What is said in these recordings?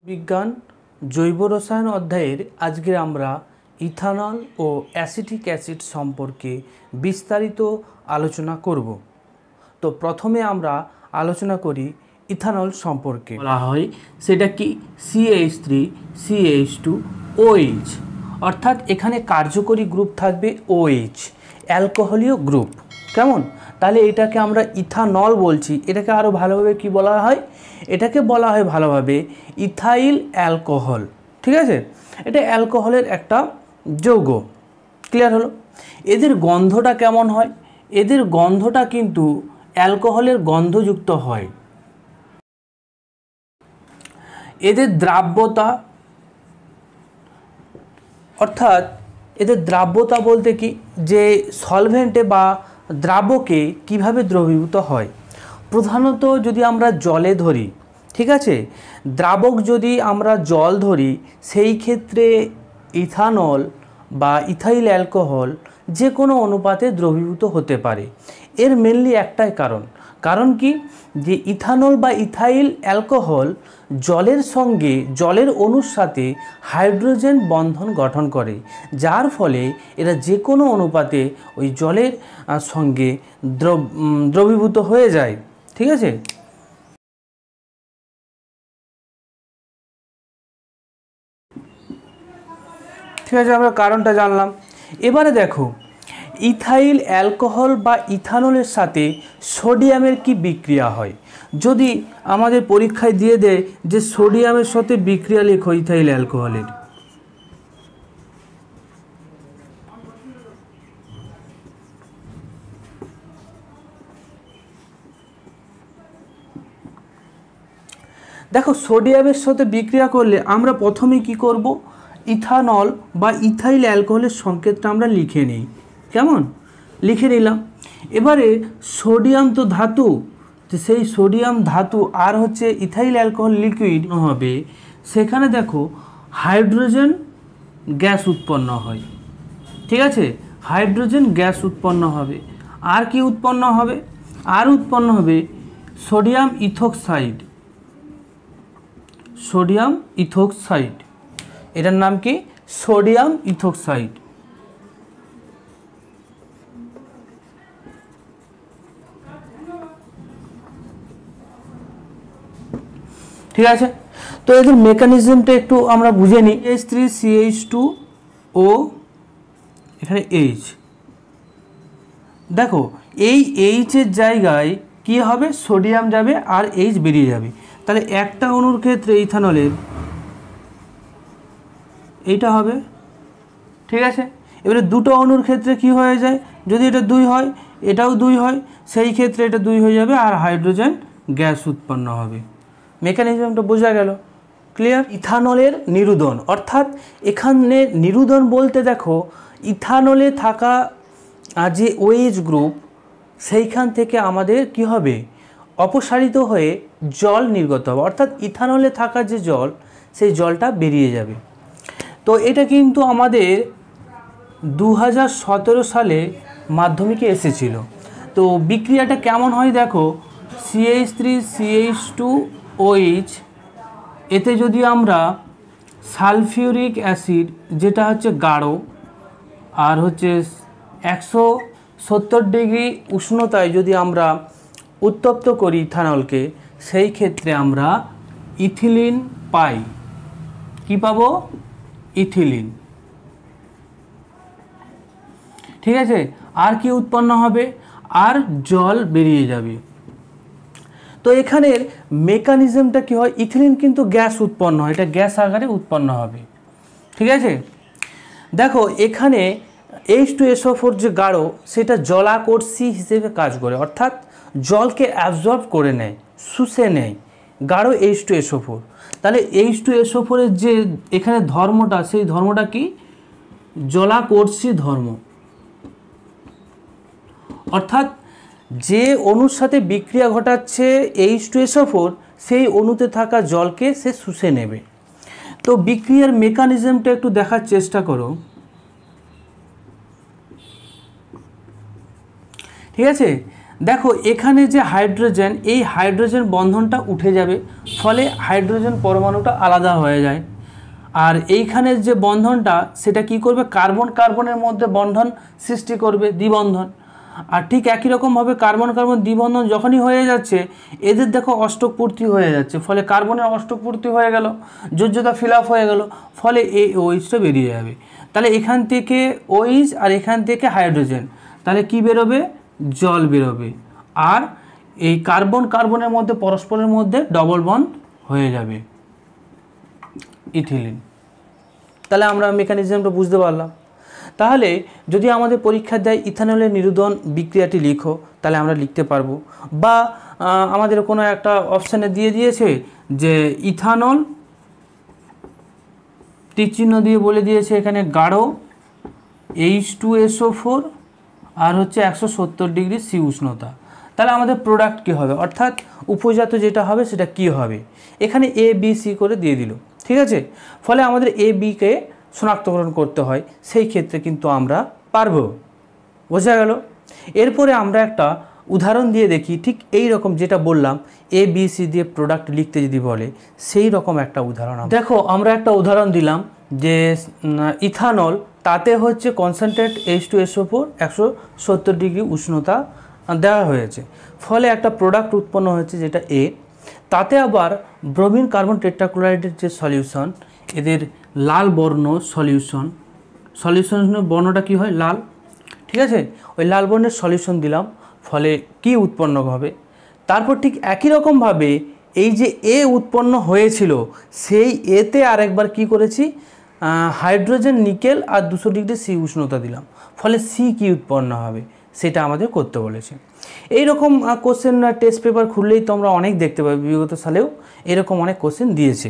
বিজ্ঞান জৈব রসায়ন অধ্যায়ের আজকে আমরা ইথানল ও অ্যাসিটিক অ্যাসিড সম্পর্কে বিস্তারিত আলোচনা করব। তো প্রথমে আমরা আলোচনা করি ইথানল সম্পর্কে। বলা হয় সেটা কি CH3CH2OH, অর্থাৎ এখানে কার্যকরী গ্রুপ থাকবে OH, অ্যালকোহলীয় গ্রুপ। কেমন? তাহলে এটাকে আমরা ইথানল বলছি। এটাকে আরও ভালোভাবে কি বলা হয়? এটাকে বলা হয় ভালোভাবে ইথাইল অ্যালকোহল। ঠিক আছে, এটা অ্যালকোহলের একটা যৌগ। ক্লিয়ার হলো? এদের গন্ধটা কেমন হয়? এদের গন্ধটা কিন্তু অ্যালকোহলের গন্ধযুক্ত হয়। এদের দ্রাব্যতা, অর্থাৎ এদের দ্রাব্যতা বলতে কি, যে সলভেন্টে বা দ্রাবকে কিভাবে দ্রবীভূত হয়। প্রধানত যদি আমরা জলে ধরি, ঠিক আছে, দ্রাবক যদি আমরা জল ধরি, সেই ক্ষেত্রে ইথানল বা ইথাইল অ্যালকোহল যে কোনো অনুপাতে দ্রবীভূত হতে পারে। এর মেনলি একটাই কারণ কি, যে ইথানল বা ইথাইল অ্যালকোহল জলের সঙ্গে, জলের অণুর সাথে হাইড্রোজেন বন্ধন গঠন করে, যার ফলে এরা যে কোনো অনুপাতে ওই জলের সঙ্গে দ্রবীভূত হয়ে যায়। ঠিক আছে, আমরা কারণটা জানলাম। এবারে দেখো, ইথাইল অ্যালকোহল বা ইথানলের সাথে সোডিয়ামের কি বিক্রিয়া হয়। যদি আমাদের পরীক্ষায় দিয়ে দেয় যে সোডিয়ামের সাথে বিক্রিয়া লেখো ইথাইল অ্যালকোহলের, দেখো সোডিয়ামের সাথে বিক্রিয়া করলে আমরা প্রথমে কি করব, ইথানল বা ইথাইল অ্যালকোহলের সংকেতটা আমরা লিখে নিই। কেমন? লিখে নিলাম। এবারে সোডিয়াম তো ধাতু, তো সেই সোডিয়াম ধাতু আর হচ্ছে ইথাইল অ্যালকোহল লিকুইড হবে, সেখানে দেখো হাইড্রোজেন গ্যাস উৎপন্ন হয়। ঠিক আছে, হাইড্রোজেন গ্যাস উৎপন্ন হবে। আর কি উৎপন্ন হবে? আর উৎপন্ন হবে সোডিয়াম ইথোক্সাইড। সোডিয়াম ইথোক্সাইড, এটার নাম কি? সোডিয়াম ইথোক্সাইড। ঠিক আছে, তো এদের মেকানিজমটা একটু আমরা বুঝে নিই। H3CH2O, এখানে H। দেখো এই এইচের জায়গায় কি হবে? সোডিয়াম যাবে আর H বেরিয়ে যাবে। তাহলে একটা অণুর ক্ষেত্রে ইথানলের এইটা হবে। ঠিক আছে, এবারে দুটো অণুর ক্ষেত্রে কি হয়ে যায়? যদি এটা 2 হয়, এটাও 2 হয়, সেই ক্ষেত্রে এটা 2 হয়ে যাবে আর হাইড্রোজেন গ্যাস উৎপন্ন হবে। মেকানিজমটা বোঝা গেল? ক্লিয়ার? ইথানলের নিরুদন, অর্থাৎ এখানে নিরুদন বলতে দেখো ইথানলে থাকা যে OH গ্রুপ, সেইখান থেকে আমাদের কি হবে? অপসারিত হয়ে জল নির্গত হবে, অর্থাৎ ইথানলে থাকা যে জল, সেই জলটা বেরিয়ে যাবে। তো এটা কিন্তু আমাদের 2017 সালে মাধ্যমিকে এসেছিল। তো বিক্রিয়াটা কেমন হয় দেখো, CH3CH2OH, এতে যদি আমরা সালফিউরিক অ্যাসিড, যেটা হচ্ছে গাঢ়, আর হচ্ছে 170 ডিগ্রি উষ্ণতায় যদি আমরা উত্তপ্ত করি ইথানলকে, সেই ক্ষেত্রে আমরা ইথিলিন পাই। কি পাবো? ইথিলিন। ঠিক আছে, আর কি উৎপন্ন হবে? আর জল বেরিয়ে যাবে। তো এখানের মেকানিজমটা কি হয়? ইথিলিন কিন্তু গ্যাস উৎপন্ন হয়, এটা গ্যাস আকারে উৎপন্ন হবে। ঠিক আছে, দেখো এখানে H2SO4 যে গাঢ়, সেটা জলাকর্ষী হিসেবে কাজ করে, অর্থাৎ জলকে অ্যাবজর্ব করে নেয়, শুষে নেয় গাঢ় H2SO4। তাহলে H2SO4 এর যে এখানে ধর্মটা, সেই ধর্মটা কি? জলাকর্ষী ধর্ম। অর্থাৎ যে অণুর সাথে বিক্রিয়া ঘটাচ্ছে H2SO4, সেই অণুতে থাকা জলকে সে শুষে নেবে। তো বিক্রিয়ার মেকানিজমটা একটু দেখার চেষ্টা করো। ঠিক আছে, দেখো এখানে যে হাইড্রোজেন, এই হাইড্রোজেন বন্ধনটা উঠে যাবে, ফলে হাইড্রোজেন পরমাণুটা আলাদা হয়ে যায়। আর এইখানের যে বন্ধনটা সেটা কি করবে, কার্বন কার্বনের মধ্যে বন্ধন সৃষ্টি করবে, দ্বিবন্ধন। আর ঠিক একই রকমভাবে কার্বন কার্বন দ্বিবন্ধন যখনই হয়ে যাচ্ছে, এদের দেখো অষ্টক পূর্তি হয়ে যাচ্ছে, ফলে কার্বনের অষ্টক পূর্তি হয়ে গেল, যোজ্যতা ফিল আপ হয়ে গেল, ফলে এই ওইচটা বেরিয়ে যাবে। তাহলে এখান থেকে ওইচ আর এখান থেকে হাইড্রোজেন, তাহলে কি বেরোবে, জল বেরোবে। আর এই কার্বন কার্বনের মধ্যে পরস্পরের মধ্যে ডবল বন্ড হয়ে যাবে, ইথিলিন। তাহলে আমরা মেকানিজমটা বুঝতে পারলাম। তাহলে যদি আমাদের পরীক্ষা দেয় ইথানলের নিরুদন বিক্রিয়াটি লিখো, তাহলে আমরা লিখতে পারবো। বা আমাদের কোনো একটা অপশানে দিয়ে দিয়েছে যে ইথানল, তীরচিহ্ন দিয়ে বলে দিয়েছে এখানে গাঢ় H2SO4 আর হচ্ছে 170 ডিগ্রি সি উষ্ণতা। তাহলে আমাদের প্রোডাক্ট কী হবে, অর্থাৎ উপজাত যেটা হবে সেটা কি হবে, এখানে এ বি সি করে দিয়ে দিল, ঠিক আছে। ফলে আমাদের এ বিকে শনাক্তকরণ করতে হয়, সেই ক্ষেত্রে কিন্তু আমরা পারবো, বোঝা গেল। এরপরে আমরা একটা উদাহরণ দিয়ে দেখি, ঠিক এই রকম যেটা বললাম এ বি সি দিয়ে প্রোডাক্ট লিখতে যদি বলে, সেই রকম একটা উদাহরণ। দেখো আমরা একটা উদাহরণ দিলাম যে ইথানল, তাতে হচ্ছে কনসেন্ট্রেট H2SO4 170 ডিগ্রি উষ্ণতা দেওয়া হয়েছে, ফলে একটা প্রোডাক্ট উৎপন্ন হয়েছে যেটা এ। তাতে আবার ব্রোমিন কার্বন টেট্রাক্লোরাইডের যে সলিউশন, এদের লাল বর্ণ সলিউশনের বর্ণটা কি হয়, লাল, ঠিক আছে। ওই লাল বর্ণের সলিউশন দিলাম, ফলে কি উৎপন্ন হবে। তারপর ঠিক একই রকমভাবে এই যে এ উৎপন্ন হয়েছিল, সেই এতে আরেকবার কি করেছি, হাইড্রোজেন নিকেল আর 200 ডিগ্রি সি উষ্ণতা দিলাম, ফলে সি কি উৎপন্ন হবে সেটা আমাদের করতে বলেছে। এইরকম কোশ্চেন টেস্ট পেপার খুললেই তোমরা অনেক দেখতে পাবে, বিগত সালেও এরকম অনেক কোশ্চেন দিয়েছে।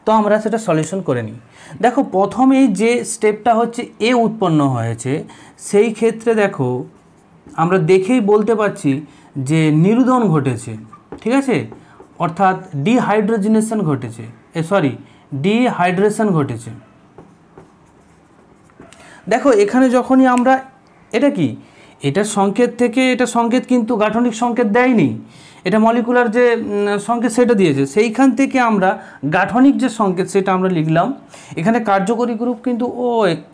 তো আমরা সেটা সলিউশন করে নিই। দেখো প্রথমেই যে স্টেপটা হচ্ছে এ উৎপন্ন হয়েছে, সেই ক্ষেত্রে দেখো আমরা দেখেই বলতে পারছি যে নিরুদন ঘটেছে, ঠিক আছে, অর্থাৎ ডিহাইড্রোজেনেশন ঘটেছে, ডিহাইড্রেশন ঘটেছে। দেখো এখানে যখনই আমরা, এটা কি, এটা সংকেত থেকে, এটা সংকেত কিন্তু গাঠনিক সংকেত দেয়নি, এটা মলিকুলার যে সংকেত সেটা দিয়েছে, সেইখান থেকে আমরা গাঠনিক যে সংকেত সেটা আমরা লিখলাম। এখানে কার্যকরী গ্রুপ কিন্তু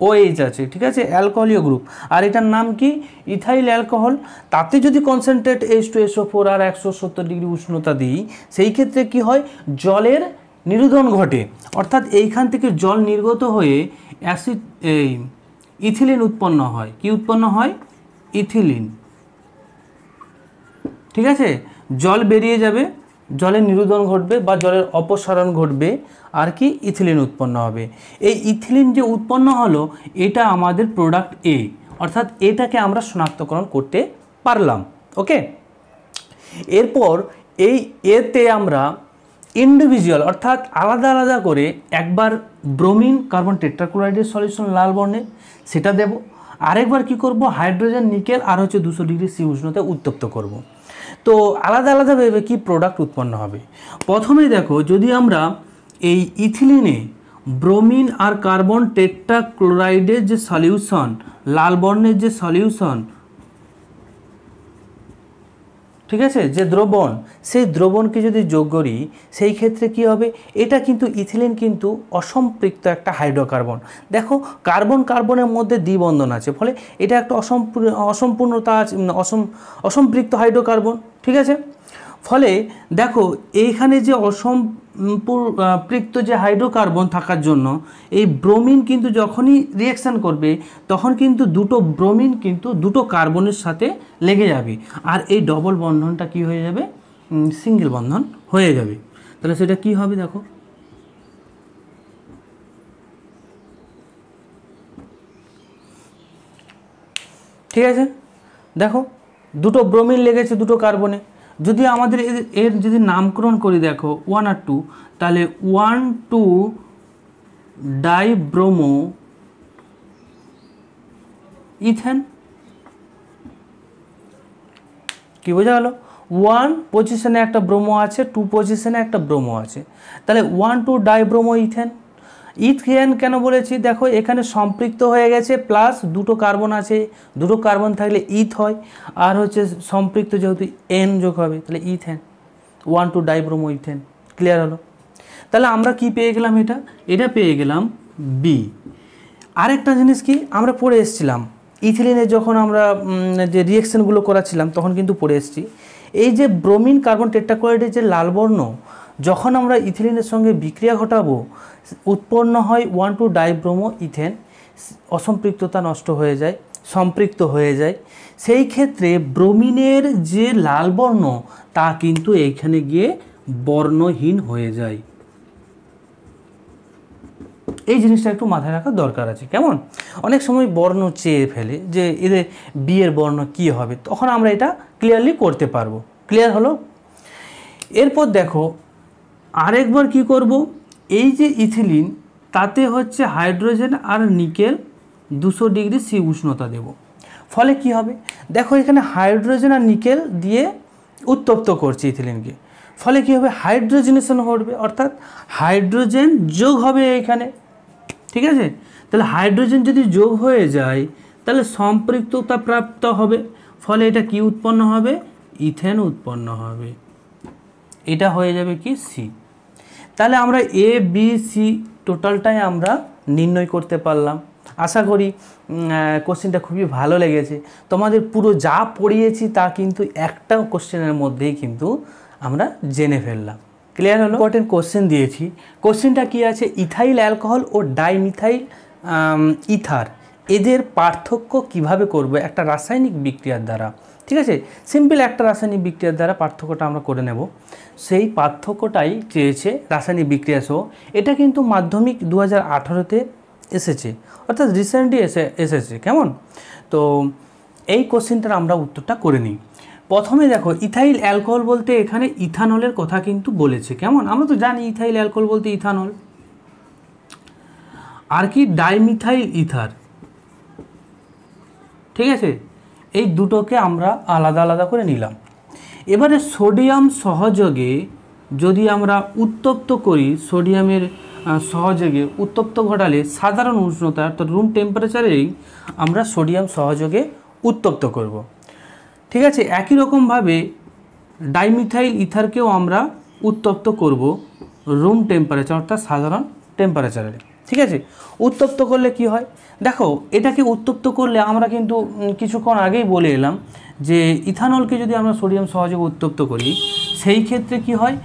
OH আছে, ঠিক আছে, অ্যালকোহলীয় গ্রুপ, আর এটার নাম কি, ইথাইল অ্যালকোহল। তাতে যদি কনসেন্ট্রেট H2SO4 আর 170 ডিগ্রি উষ্ণতা দিই, সেই ক্ষেত্রে কি হয়, জলের নিরুদন ঘটে, অর্থাৎ এইখান থেকে জল নির্গত হয়ে অ্যাসিড ইথিলিন উৎপন্ন হয়। কি উৎপন্ন হয়, ইথিলিন, ঠিক আছে। জল বেরিয়ে যাবে, জলের নিরুদন ঘটবে বা জলের অপসারণ ঘটবে, আর কি, ইথিলিন উৎপন্ন হবে। এই ইথিলিন যে উৎপন্ন হলো, এটা আমাদের প্রোডাক্ট এ, অর্থাৎ এটাকে আমরা শনাক্তকরণ করতে পারলাম। ওকে, এরপর এই এতে আমরা ইন্ডিভিজুয়াল অর্থাৎ আলাদা আলাদা করে একবার ব্রোমিন কার্বন টেট্রাক্লোরাইডের সলিউশন লাল বর্ণে সেটা দেব, আরেকবার কি করব, হাইড্রোজেন নিকেল আর হচ্ছে 200 ডিগ্রি সি উষ্ণতায় উত্তপ্ত করব। তো আলাদা আলাদাভাবে কি প্রোডাক্ট উৎপন্ন হবে। প্রথমেই দেখো, যদি আমরা এই ইথিলিনে ব্রোমিন আর কার্বন টেট্রাক্লোরাইডের যে সলিউশন, লাল বর্ণের যে সলিউশন, ঠিক আছে, যে দ্রবণ, সেই দ্রবণকে যদি যোগ করি, সেই ক্ষেত্রে কি হবে, এটা কিন্তু ইথিলিন কিন্তু অসম্পৃক্ত একটা হাইড্রোকার্বন। দেখো কার্বন কার্বনের মধ্যে দ্বিবন্ধন আছে, ফলে এটা একটা অসম্পূর্ণতা আছে, অসম্পৃক্ত হাইড্রোকার্বন, ঠিক আছে। ফলে দেখো এইখানে যে অসম্পৃক্ত যে হাইড্রোকার্বন থাকার জন্য এই ব্রোমিন কিন্তু যখনই রিঅ্যাকশান করবে, তখন কিন্তু দুটো ব্রোমিন কিন্তু দুটো কার্বনের সাথে লেগে যাবে, আর এই ডবল বন্ধনটা কি হয়ে যাবে, সিঙ্গেল বন্ধন হয়ে যাবে। তাহলে সেটা কি হবে, দেখো ঠিক আছে, দেখো দুটো ব্রোমিন লেগেছে দুটো কার্বনে। যদি আমাদের এর যদি নামকরণ করি, দেখো 1 আর 2, তাহলে 1,2 ডাইব্রোমো ইথেন। কি বোঝা গেল, 1 পজিশনে একটা ব্রোমো আছে, 2 পজিশনে একটা ব্রোমো আছে, তাহলে 1,2 ডাইব্রোমো ইথেন। ইথেন কেন বলেছি, দেখো এখানে সম্পৃক্ত হয়ে গেছে প্লাস দুটো কার্বন আছে, দুটো কার্বন থাকলে ইথ হয়, আর হচ্ছে সম্পৃক্ত যেহেতু এন যোগ হবে তাহলে ইথেন, 1,2 ডাইব্রোমো ইথেন। ক্লিয়ার হলো? তাহলে আমরা কি পেয়ে গেলাম, এটা পেয়ে গেলাম বি। আরেকটা জিনিস কি আমরা পড়ে এসেছিলাম ইথিলিনের যখন আমরা যে রিয়েকশনগুলো করাছিলাম তখন কিন্তু পড়ে এসেছি, এই যে ব্রোমিন কার্বন টেট্রাক্লোরাইডের যে লাল বর্ণ যখন আমরা ইথিলিনের সঙ্গে বিক্রিয়া ঘটাবো উৎপন্ন হয় 1,2 ডাইব্রোমো ইথেন, অসম্পৃক্ততা নষ্ট হয়ে যায়, সম্পৃক্ত হয়ে যায়। সেই ক্ষেত্রে ব্রোমিনের যে লাল বর্ণ তা কিন্তু এইখানে গিয়ে বর্ণহীন হয়ে যায়। এই জিনিসটা একটু মাথায় রাখার দরকার আছে। কেমন? অনেক সময় বর্ণ চেয়ে ফেলে যে এদের বিয়ের বর্ণ কি হবে, তখন আমরা এটা ক্লিয়ারলি করতে পারবো। ক্লিয়ার হলো? এরপর দেখো আরেকবার কি করব, এই যে ইথিলিন তাতে হচ্ছে হাইড্রোজেন আর নিকেল 200 ডিগ্রি সি উষ্ণতা দেব। ফলে কি হবে, দেখো এখানে হাইড্রোজেন আর নিকেল দিয়ে উত্তপ্ত করছে ইথিলিনকে, ফলে কি হবে, হাইড্রোজেনেশন ঘটবে, অর্থাৎ হাইড্রোজেন যোগ হবে এখানে। ঠিক আছে? তাহলে হাইড্রোজেন যদি যোগ হয়ে যায় তাহলে সম্পৃক্ততা প্রাপ্ত হবে, ফলে এটা কি উৎপন্ন হবে, ইথেন উৎপন্ন হবে। এটা হয়ে যাবে কি সি। তাহলে আমরা এ বি সি টোটালটাই আমরা নির্ণয় করতে পারলাম। আশা করি কোশ্চেনটা খুবই ভালো লেগেছে। তোমাদের পুরো যা পড়িয়েছি তা কিন্তু একটা কোশ্চেনের মধ্যেই কিন্তু আমরা জেনে ফেললাম। ক্লিয়ার হলো? ইম্পর্টেন্ট কোশ্চেন দিয়েছি। কোশ্চেনটা কি আছে, ইথাইল অ্যালকোহল ও ডাইমিথাইল ইথার এদের পার্থক্য কিভাবে করব একটা রাসায়নিক বিক্রিয়ার দ্বারা। ঠিক আছে? সিম্পল একটা রাসায়নিক বিক্রিয়ার দ্বারা পার্থক্যটা আমরা করে নেব। সেই পার্থক্যটাই চেয়েছে রাসায়নিক বিক্রিয়া সহ। এটা কিন্তু মাধ্যমিক 2018-তে এসেছে, অর্থাৎ রিসেন্টলি এসেছে। কেমন? তো এই কোশ্চেনটার আমরা উত্তরটা করে নিই। প্রথমে দেখো ইথাইল অ্যালকোহল বলতে এখানে ইথানলের কথা কিন্তু বলেছে। কেমন? আমরা তো জানি ইথাইল অ্যালকোহল বলতে ইথানল। আর কি ডাইমিথাইল ইথার। ঠিক আছে? এই দুটোকে আমরা আলাদা আলাদা করে নিলাম। এবারে সোডিয়াম সহযোগে যদি আমরা উত্তপ্ত করি, সোডিয়ামের সহযোগে উত্তপ্ত ঘটালে সাধারণ উষ্ণতা অর্থাৎ রুম টেম্পারেচারেই আমরা সোডিয়াম সহযোগে উত্তপ্ত করব। ঠিক আছে? একই রকমভাবে ডাইমিথাইল ইথারকেও আমরা উত্তপ্ত করব রুম টেম্পারেচার অর্থাৎ সাধারণ টেম্পারেচারে। ঠিক আছে? উত্তপ্ত করলে কি হয়, দেখো এটাকে উত্তপ্ত করলে আমরা কিন্তু কিছুক্ষণ আগেই বলে এলাম যে ইথানলকে যদি আমরা সোডিয়াম সহযোগে উত্তপ্ত করি সেই ক্ষেত্রে কি হয়,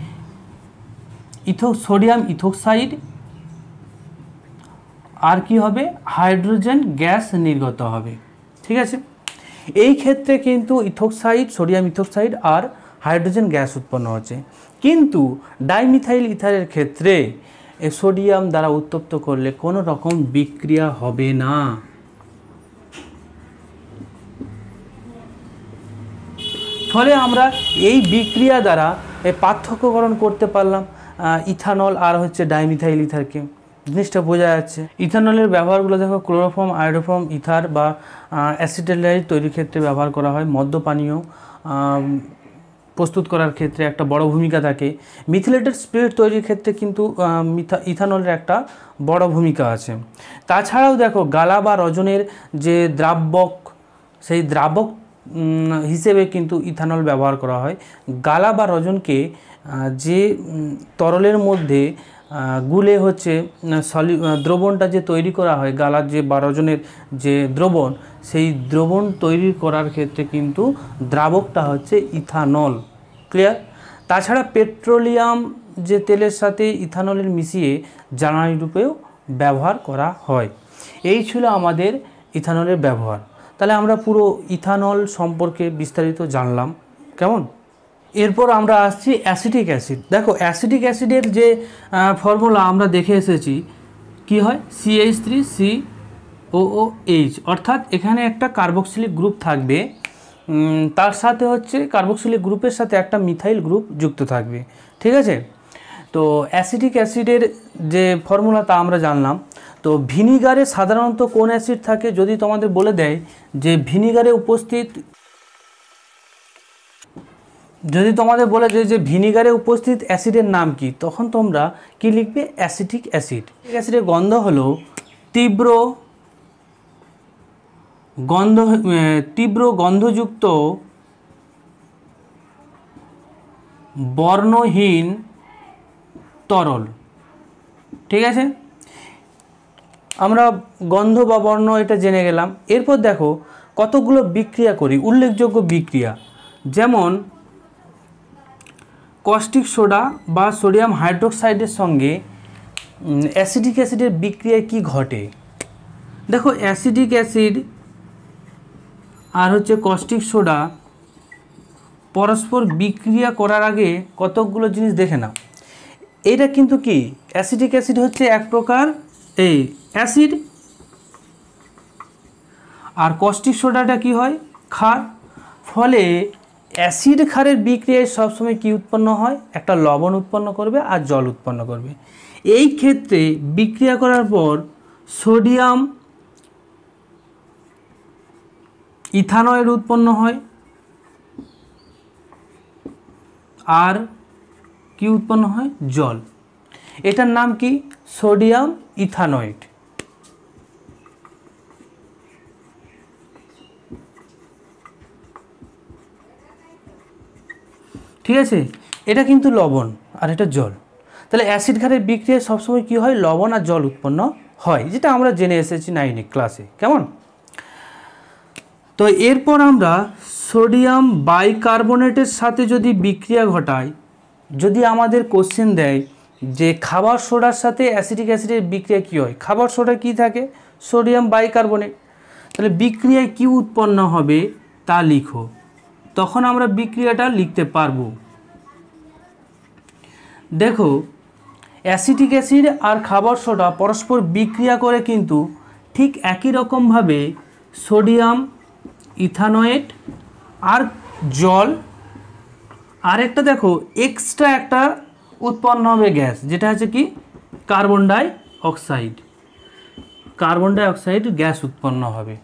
সোডিয়াম ইথোক্সাইড আর কি হবে, হাইড্রোজেন গ্যাস নির্গত হবে। ঠিক আছে? এই ক্ষেত্রে কিন্তু সোডিয়াম ইথোক্সাইড আর হাইড্রোজেন গ্যাস উৎপন্ন হচ্ছে। কিন্তু ডাইমিথাইল ইথারের ক্ষেত্রে সোডিয়াম দ্বারা উত্তপ্ত করলে কোনো রকম বিক্রিয়া হবে না। ফলে আমরা এই বিক্রিয়া দ্বারা পার্থক্যকরণ করতে পারলাম ইথানল আর হচ্ছে ডাইমিথাইল ইথারকে। জিনিসটা বোঝা যাচ্ছে। ইথানলের ব্যবহারগুলো দেখো, ক্লোরোফর্ম, আয়োডোফর্ম, ইথার বা অ্যাসিটাইলাইট তৈরির ক্ষেত্রে ব্যবহার করা হয়। মদ্য পানীয় প্রস্তুত করার ক্ষেত্রে একটা বড় ভূমিকা থাকে। মিথিলেটেড স্পিরিট তৈরির ক্ষেত্রে কিন্তু ইথানলের একটা বড় ভূমিকা আছে। তাছাড়াও দেখো গালা বা রজনের যে দ্রাবক, সেই দ্রাবক হিসেবে কিন্তু ইথানল ব্যবহার করা হয়। গালা বা রজনকে যে তরলের মধ্যে গুলে হচ্ছে দ্রবণটা যে তৈরি করা হয়, গালার যে বা রজনের যে দ্রবণ, সেই দ্রবণ তৈরি করার ক্ষেত্রে কিন্তু দ্রাবকটা হচ্ছে ইথানল। ক্লিয়ার? তাছাড়া পেট্রোলিয়াম যে তেলের সাথে ইথানলের মিশিয়ে জ্বালানি রূপেও ব্যবহার করা হয়। এই ছিল আমাদের ইথানলের ব্যবহার। তাহলে আমরা পুরো ইথানল সম্পর্কে বিস্তারিত জানলাম। কেমন? এরপর আমরা আসছি অ্যাসিটিক অ্যাসিড। দেখো অ্যাসিটিক অ্যাসিডের যে ফর্মুলা আমরা দেখে এসেছি, কি হয়, CH3COOH, অর্থাৎ এখানে একটা কার্বক্সিলিক গ্রুপ থাকবে, তার সাথে হচ্ছে কার্বক্সিলিক গ্রুপের সাথে একটা মিথাইল গ্রুপ যুক্ত থাকবে। ঠিক আছে? তো অ্যাসিটিক অ্যাসিডের যে ফর্মুলা তা আমরা জানলাম। তো ভিনিগারে সাধারণত কোন অ্যাসিড থাকে, যদি তোমাদের বলে দেয় যে ভিনিগারে উপস্থিত যদি তোমাদের বলে যে ভিনিগারে উপস্থিত অ্যাসিডের নাম কি, তখন তোমরা কি লিখবে? Acetic acid. অ্যাসিডের গন্ধ হলো তীব্র গন্ধযুক্ত বর্ণহীন তরল। ঠিক আছে, আমরা গন্ধ বা বর্ণ এটা জেনে গেলাম। এরপর দেখো কতগুলো বিক্রিয়া করি, উল্লেখযোগ্য বিক্রিয়া, যেমন কস্টিক সোডা বা সোডিয়াম হাইড্রোক্সাইডের সঙ্গে অ্যাসিটিক অ্যাসিডের বিক্রিয়ায় কি ঘটে। দেখো অ্যাসিটিক অ্যাসিড আর হচ্ছে কস্টিক সোডা পরস্পর বিক্রিয়া করার আগে কতকগুলো জিনিস দেখে নাও। এটা কিন্তু কি, অ্যাসিটিক অ্যাসিড হচ্ছে এক প্রকার এই অ্যাসিড, আর কস্টিক সোডাটা কি হয়? ক্ষার। ফলে অ্যাসিড ক্ষারের বিক্রিয়ায় সবসময় কি উৎপন্ন হয়? একটা লবণ উৎপন্ন করবে আর জল উৎপন্ন করবে। এই ক্ষেত্রে বিক্রিয়া করার পর সোডিয়াম ইথানয়েড উৎপন্ন হয়, আর কি উৎপন্ন হয়? জল। এটার নাম কি? সোডিয়াম ইথানয়েড। ঠিক আছে, এটা কিন্তু লবণ আর এটা জল। তাহলে অ্যাসিড ক্ষারের বিক্রিয়ায় সবসময় কি হয়? লবণ আর জল উৎপন্ন হয়, যেটা আমরা জেনে এসেছি 9 ক্লাসে। কেমন? তো এরপর আমরা সোডিয়াম বাইকার্বনেটের সাথে যদি বিক্রিয়া ঘটাই, যদি আমাদের কোশ্চেন দেয় যে খাবার সোডার সাথে অ্যাসিটিক অ্যাসিডের বিক্রিয়া কী হয়, খাবার সোডা কি থাকে? Sodium bicarbonate. তাহলে বিক্রিয়ায় কি উৎপন্ন হবে তা লিখো, তখন আমরা বিক্রিয়াটা লিখতে পারবো। দেখো অ্যাসিটিক অ্যাসিড আর খাবার সোডা পরস্পর বিক্রিয়া করে কিন্তু ঠিক একই রকমভাবে সোডিয়াম ইথানয়েট আর জল, আর একটা দেখো এক্সট্রা একটা উৎপন্ন হবে গ্যাস, যেটা হচ্ছে কি? কার্বন ডাই অক্সাইড গ্যাস উৎপন্ন হবে।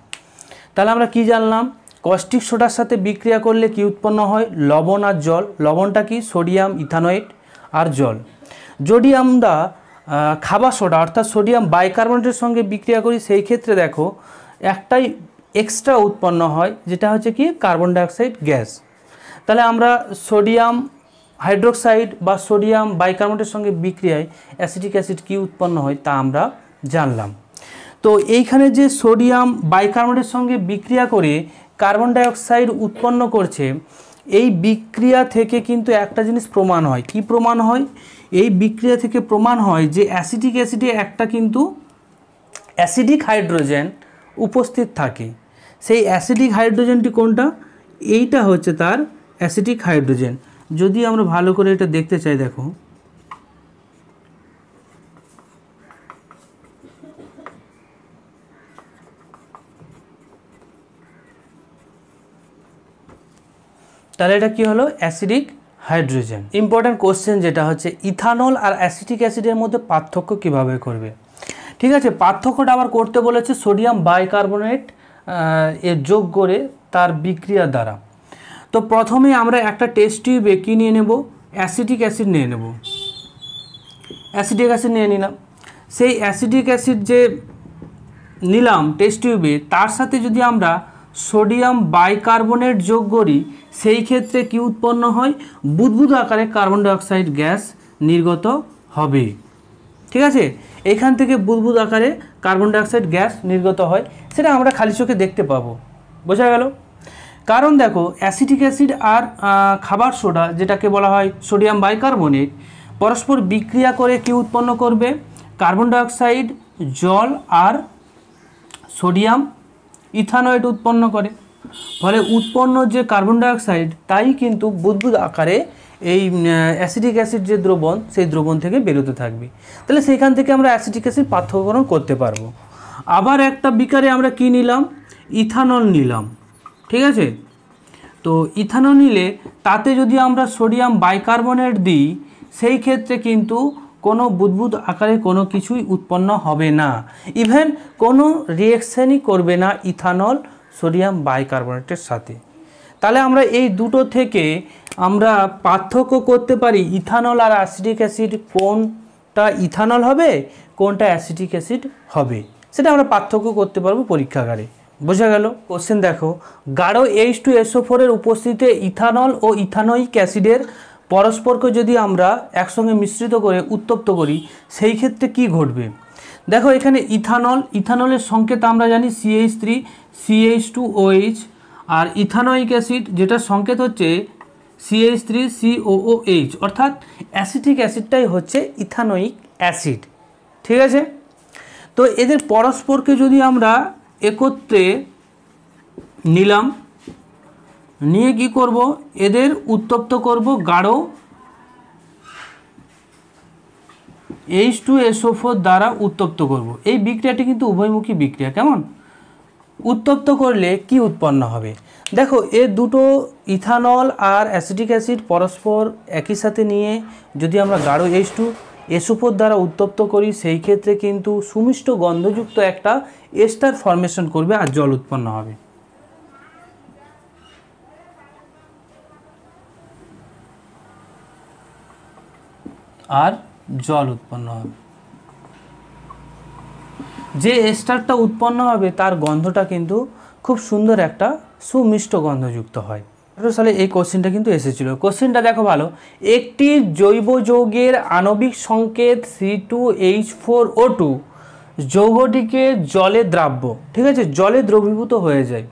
তাহলে আমরা কি জানলাম? কস্টিক সোডার সাথে বিক্রিয়া করলে কি উৎপন্ন হয়? লবণ আর জল। লবণটা কি? সোডিয়াম ইথানয়েট আর জল। যদি আমরা খাবার সোডা অর্থাৎ সোডিয়াম বাইকার্বনেটের সঙ্গে বিক্রিয়া করি, সেই ক্ষেত্রে দেখো একটাই এক্সট্রা উৎপন্ন হয়, যেটা হচ্ছে কি? Carbon dioxide gas. তাহলে আমরা সোডিয়াম হাইড্রোক্সাইড বা সোডিয়াম বাইকার্বনেটের সঙ্গে বিক্রিয়ায় অ্যাসিটিক অ্যাসিড কি উৎপন্ন হয় তা আমরা জানলাম। তো এইখানে যে সোডিয়াম বাইকার্বনেটের সঙ্গে বিক্রিয়া করে কার্বন ডাইঅক্সাইড উৎপন্ন করছে, এই বিক্রিয়া থেকে কিন্তু একটা জিনিস প্রমাণ হয়। কি প্রমাণ হয়? এই বিক্রিয়া থেকে প্রমাণ হয় যে অ্যাসিটিক অ্যাসিডে একটা কিন্তু অ্যাসিডিক হাইড্রোজেন উপস্থিত থাকে। সেই অ্যাসিডিক হাইড্রোজেনটি কোনটা? এইটা হচ্ছে তার অ্যাসিটিক হাইড্রোজেন। যদি আমরা ভালো করে এটা দেখতে চাই, দেখো তাহলে এটা কি হলো? Acidic hydrogen. ইম্পর্ট্যান্ট কোশ্চেন যেটা হচ্ছে ইথানল আর অ্যাসিটিক অ্যাসিডের মধ্যে পার্থক্য কিভাবে করবে। ঠিক আছে, পার্থক্যটা আবার করতে বলেছে সোডিয়াম বাইকার্বনেট এর যোগ করে তার বিক্রিয়া দ্বারা। তো প্রথমে আমরা একটা টেস্ট টিউবে কী নিয়ে নেব? অ্যাসিটিক অ্যাসিড নিয়ে নেব। অ্যাসিটিক অ্যাসিড নিয়ে নিলাম। সেই অ্যাসিটিক অ্যাসিড যে নিলাম টেস্ট টিউবে, তার সাথে যদি আমরা সোডিয়াম বাইকার্বনেট যোগ করি, সেই ক্ষেত্রে কি উৎপন্ন হয়? বুদবুদ আকারে কার্বন ডাইঅক্সাইড গ্যাস নির্গত হবে। ঠিক আছে, এখান থেকে বুদবুদ আকারে কার্বন ডাইঅক্সাইড গ্যাস নির্গত হয়, সেটা আমরা খালি চোখে দেখতে পাবো। বোঝা গেল? কারণ দেখো অ্যাসিটিক অ্যাসিড আর খাবার সোডা, যেটাকে বলা হয় সোডিয়াম বাইকার্বনেট, পরস্পর বিক্রিয়া করে কি উৎপন্ন করবে? কার্বন ডাইঅক্সাইড, জল আর সোডিয়াম ইথানয়েড উৎপন্ন করে। ফলে উৎপন্ন যে কার্বন ডাইঅক্সাইড তাই কিন্তু বুদবুদ আকারে এই অ্যাসিটিক অ্যাসিড যে দ্রবণ, সেই দ্রবণ থেকে বেরোতে থাকবে। তাহলে সেইখান থেকে আমরা অ্যাসিটিক অ্যাসিড পার্থক্যকরণ করতে পারবো। আবার একটা বিকারে আমরা কি নিলাম? ইথানল নিলাম। ঠিক আছে, তো ইথানল নিলে তাতে যদি আমরা সোডিয়াম বাইকার্বনেট দিই, সেই ক্ষেত্রে কিন্তু কোনো বুদবুদ আকারে কোনো কিছুই উৎপন্ন হবে না, ইভেন কোনো রিঅ্যাকশানই করবে না ইথানল সোডিয়াম বাইকার্বনেটের সাথে। তাহলে আমরা এই দুটো থেকে আমরা পার্থক্য করতে পারি ইথানল আর অ্যাসিটিক অ্যাসিড কোনটা ইথানল হবে কোনটা অ্যাসিটিক অ্যাসিড হবে, সেটা আমরা পার্থক্য করতে পারবো পরীক্ষাগারে। বোঝা গেল? কোশ্চেন দেখো, গাঢ় H2SO4 এর উপস্থিতিতে ইথানল ও ইথানোয়িক অ্যাসিডের পরস্পরকে যদি আমরা একসঙ্গে মিশ্রিত করে উত্তপ্ত করি সেই ক্ষেত্রে কি ঘটবে। দেখো এখানে ইথানলের সংকেত আমরা জানি CH3 CH2OH, আর ইথানোয়িক অ্যাসিড যেটা সংকেত হচ্ছে CH3 COOH, অর্থাৎ অ্যাসিটিক অ্যাসিডটাই হচ্ছে ইথানোয়িক অ্যাসিড। ঠিক আছে, তো এদের পরস্পরকে যদি আমরা একত্রে নিলাম, নিয়ে কি করব, এদের উত্তপ্ত করব গাঢ় H2SO4 দ্বারা উত্তপ্ত করব। এই বিক্রিয়াটি কিন্তু উভয়মুখী বিক্রিয়া। কেমন? উত্তপ্ত করলে কি উৎপন্ন হবে? দেখো এ দুটো ইথানল আর অ্যাসিটিক অ্যাসিড পরস্পর একই সাথে নিয়ে যদি আমরা গাঢ় H2SO4 দ্বারা উত্তপ্ত করি সেই ক্ষেত্রে কিন্তু সুমিষ্ট গন্ধযুক্ত একটা এস্টার ফর্মেশন করবে আর জল উৎপন্ন হবে। আর জল উৎপন্ন হবে। যে এস্টারটা উৎপন্ন হবে তার গন্ধটা কিন্তু খুব সুন্দর একটা সুমিষ্ট গন্ধযুক্ত হয়। 18 সালে এই কোশ্চেনটা কিন্তু এসেছিল। কোশ্চেনটা দেখো ভালো, একটি জৈব যৌগের আণবিক সংকেত C2H4O2 যৌগটিকে জলে দ্রাব্য, ঠিক আছে, জলে দ্রবীভূত হয়ে যায়।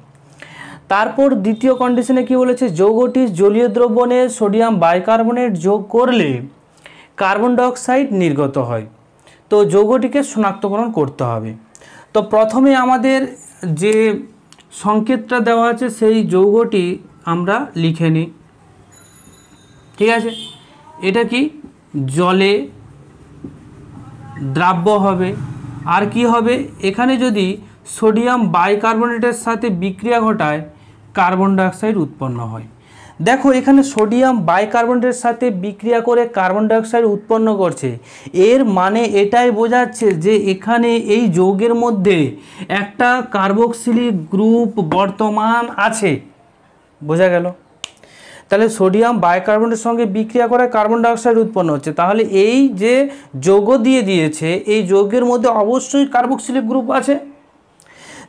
তারপর দ্বিতীয় কন্ডিশনে কি বলেছে, যৌগটি জলীয় দ্রবণে সোডিয়াম বাইকার্বনেট যোগ করলে কার্বন ডাইঅক্সাইড নির্গত হয়। তো যৌগটিকে শনাক্তকরণ করতে হবে। তো প্রথমে আমাদের যে সংকেতটা দেওয়া আছে সেই যৌগটি আমরা লিখে নিই। ঠিক আছে, এটা কি জলে দ্রাব্য হবে। আর কি হবে, এখানে যদি সোডিয়াম বাইকার্বনেটের সাথে বিক্রিয়া ঘটায় কার্বন ডাইঅক্সাইড উৎপন্ন হয়। দেখো এখানে সোডিয়াম বাইকার্বনেটের সাথে বিক্রিয়া করে কার্বন ডাইঅক্সাইড উৎপন্ন করছে, এর মানে এটাই বোঝাচ্ছে যে এখানে এই যৌগের মধ্যে একটা কার্বক্সিলিক গ্রুপ বর্তমান আছে। বোঝা গেল? তাহলে সোডিয়াম বাইকার্বনেটের সঙ্গে বিক্রিয়া করে কার্বন ডাইঅক্সাইড উৎপন্ন হচ্ছে, তাহলে এই যে যৌগ দিয়ে দিয়েছে এই যৌগের মধ্যে অবশ্যই কার্বক্সিলিক গ্রুপ আছে।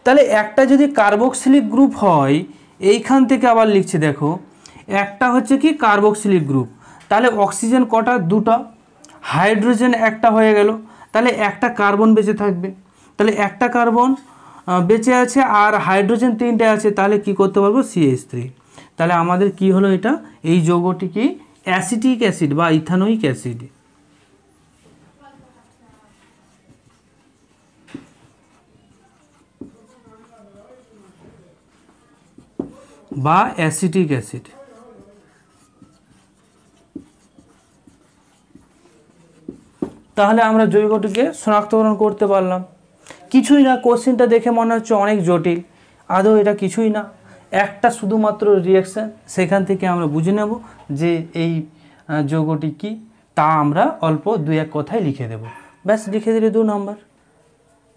তাহলে একটা যদি কার্বক্সিলিক গ্রুপ হয়, এইখান থেকে আবার লিখছি দেখো, একটা হচ্ছে কি কার্বক্সিলিক গ্রুপ, তাহলে অক্সিজেন কটা, দুটো, হাইড্রোজেন একটা হয়ে গেল, তাহলে একটা কার্বন বেঁচে থাকবে। তাহলে একটা কার্বন বেঁচে আছে আর হাইড্রোজেন তিনটে আছে, তাহলে কি করতে পারবো, CH3। তাহলে আমাদের কি হলো, এটা এই যৌগটি কি অ্যাসিটিক অ্যাসিড বা ইথানোয়িক অ্যাসিড। বা অ্যাসিটিক অ্যাসিড। তাহলে আমরা যৌগটিকে শনাক্তকরণ করতে পারলাম। কিছুই না, কোশ্চেনটা দেখে মনে হচ্ছে অনেক জটিল, আদৌ এটা কিছুই না, একটা শুধুমাত্র রিঅ্যাকশান, সেখান থেকে আমরা বুঝে নেব যে এই যৌগটি কি, তা আমরা অল্প দুই এক কথায় লিখে দেব, ব্যাস লিখে দিলে 2 নম্বর।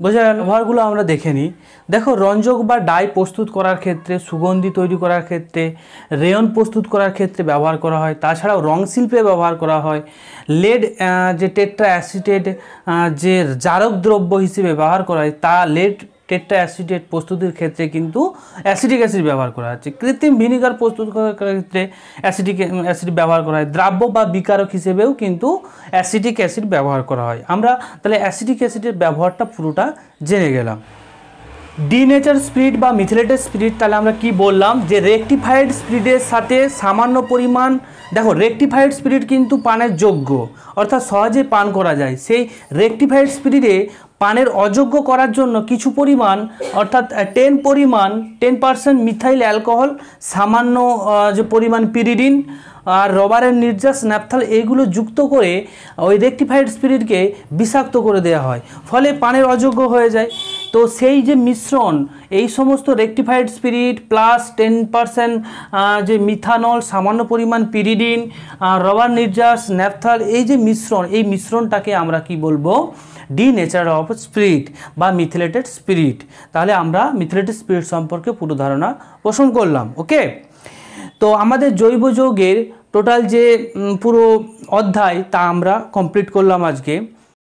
বোঝা গেল? ব্যবহারগুলো আমরা দেখে নিই। দেখো রঞ্জক বা ডাই প্রস্তুত করার ক্ষেত্রে, সুগন্ধি তৈরি করার ক্ষেত্রে, রেয়ন প্রস্তুত করার ক্ষেত্রে ব্যবহার করা হয়। তাছাড়াও রং শিল্পে ব্যবহার করা হয়। লেড যে টেট্রা অ্যাসিটেট যে জারক দ্রব্য হিসেবে ব্যবহার করা হয়, তা লেড টেট্রা অ্যাসিটেট প্রস্তুতির ক্ষেত্রে কিন্তু অ্যাসিটিক অ্যাসিড ব্যবহার করা হচ্ছে। কৃত্রিম ভিনিগার প্রস্তুত করার ক্ষেত্রে অ্যাসিটিক অ্যাসিড ব্যবহার করা হয়। দ্রাব্য বা বিকারক হিসেবেও কিন্তু অ্যাসিটিক অ্যাসিড ব্যবহার করা হয়। আমরা তাহলে অ্যাসিটিক অ্যাসিডের ব্যবহারটা পুরোটা জেনে গেলাম। ডিনেচার স্পিরিট বা মিথিলেটেড স্পিরিট, তাহলে আমরা কি বললাম যে রেকটিফাইড স্পিরিটের সাথে সামান্য পরিমাণ, দেখো রেকটিফাইড স্পিরিট কিন্তু পানের যোগ্য, অর্থাৎ সহজে পান করা যায়। সেই রেকটিফাইড স্পিরিটে পানের অযোগ্য করার জন্য কিছু পরিমাণ, অর্থাৎ 10% মিথাইল অ্যালকোহল, সামান্য যে পরিমাণ পিরিডিন আর রবারের নির্যাস, ন্যাপথাল, এইগুলো যুক্ত করে ওই রেকটিফাইড স্পিরিটকে বিষাক্ত করে দেওয়া হয়, ফলে পানের অযোগ্য হয়ে যায়। তো সেই যে মিশ্রণ, এই সমস্ত রেকটিফাইড স্পিরিট প্লাস 10% যে মিথানল, সামান্য পরিমাণ পিরিডিন, রবার নির্যাস, ন্যাপথাল, এই যে মিশ্রণ, এই মিশ্রণটাকে আমরা কি বলবো, ডিনেচার অফ স্পিরিট বা মিথিলেটেড স্পিরিট। তাহলে আমরা মিথিলেটেড স্পিরিট সম্পর্কে পুরো ধারণা পোষণ করলাম। ওকে, তো আমাদের জৈব যৌগের টোটাল যে পুরো অধ্যায় তা আমরা কমপ্লিট করলাম আজকে।